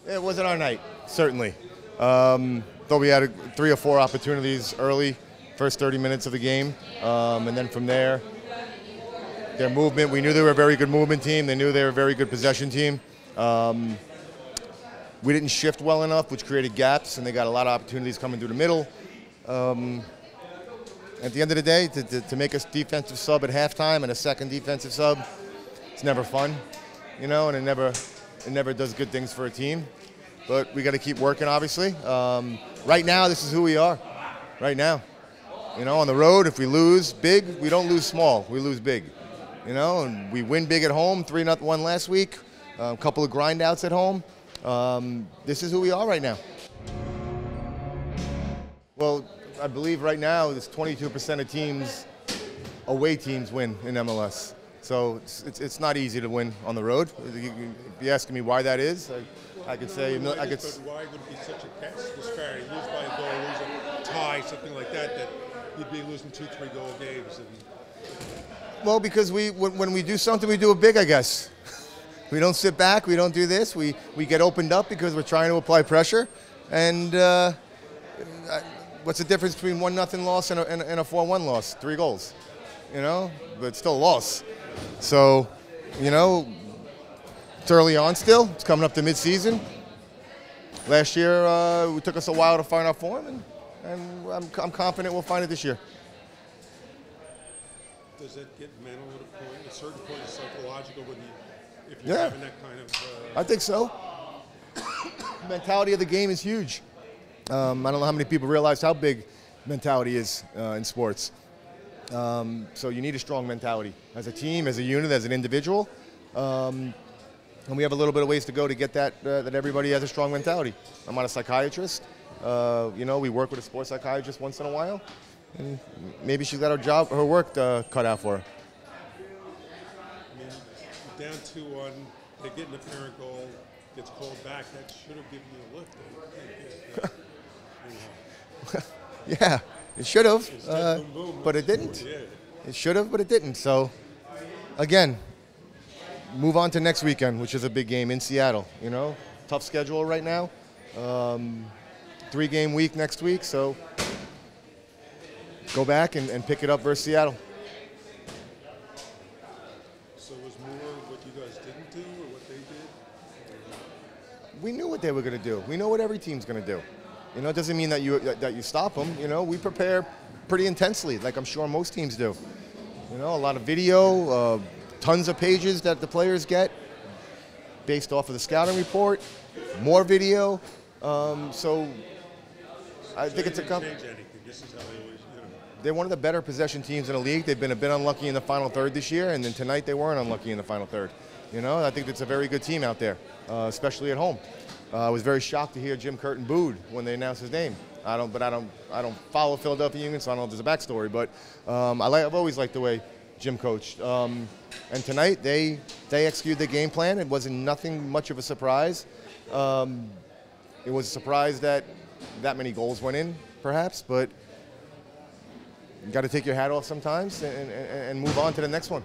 It wasn't our night, certainly. Thought we had 3 or 4 opportunities early, first 30 minutes of the game, and then from there, their movement. We knew they were a very good movement team. They knew they were a very good possession team. We didn't shift well enough, which created gaps, and they got a lot of opportunities coming through the middle. At the end of the day, to make a defensive sub at halftime and a second defensive sub, it's never fun, you know, and it never does good things for a team. But we got to keep working, obviously. Right now, this is who we are. Right now, you know, on the road, if we lose big, we don't lose small. We lose big, you know. And we win big at home, 3-1 last week. A couple of grindouts at home. This is who we are right now. Well, I believe right now, it's 22% of teams, away teams, win in MLS. So it's not easy to win on the road. If you're asking me why that is, I could say but why would it be such a test disparity? Lose by a goal, lose a tie, something like that, that you'd be losing 2-3 goal games. Well, because when we do something, we do it big, I guess. We don't sit back, we don't do this. We get opened up because we're trying to apply pressure. And what's the difference between 1-0 loss and a 4-1 loss? 3 goals, you know, but it's still a loss. So, you know, it's early on still. It's coming up to mid-season. Last year, it took us a while to find our form, and I'm confident we'll find it this year. Does that get mental at a point, a certain point, psychological, if you're having that kind of... I think so. The mentality of the game is huge. I don't know how many people realize how big mentality is in sports. So you need a strong mentality as a team, as a unit, as an individual. And we have a little bit of ways to go to get that everybody has a strong mentality. I'm not a psychiatrist. You know, we work with a sports psychiatrist once in a while. And maybe she's got her work cut out for her. I mean, down 2-1, they get an apparent goal, gets called back. That should have given you a lift. Yeah, it should have, but it didn't. It should have, but it didn't. So, again, move on to next weekend, which is a big game in Seattle. You know, tough schedule right now. 3-game week next week, so go back and pick it up versus Seattle. So it was more what you guys didn't do or what they did? We knew what they were going to do. We know what every team's going to do. You know, it doesn't mean that you stop them. You know, we prepare pretty intensely, like I'm sure most teams do. You know, a lot of video, tons of pages that the players get based off of the scouting report, more video. So I think it's a change anything. This is how they always, you know. They're one of the better possession teams in the league. They've been a bit unlucky in the final third this year, and then tonight they weren't unlucky in the final third. You know, I think it's a very good team out there, especially at home. I was very shocked to hear Jim Curtin booed when they announced his name. I don't follow Philadelphia Union, so I don't know if there's a backstory. But I've always liked the way Jim coached. And tonight they executed the game plan. It wasn't nothing much of a surprise. It was a surprise that many goals went in, perhaps. But you got to take your hat off sometimes and move on to the next one.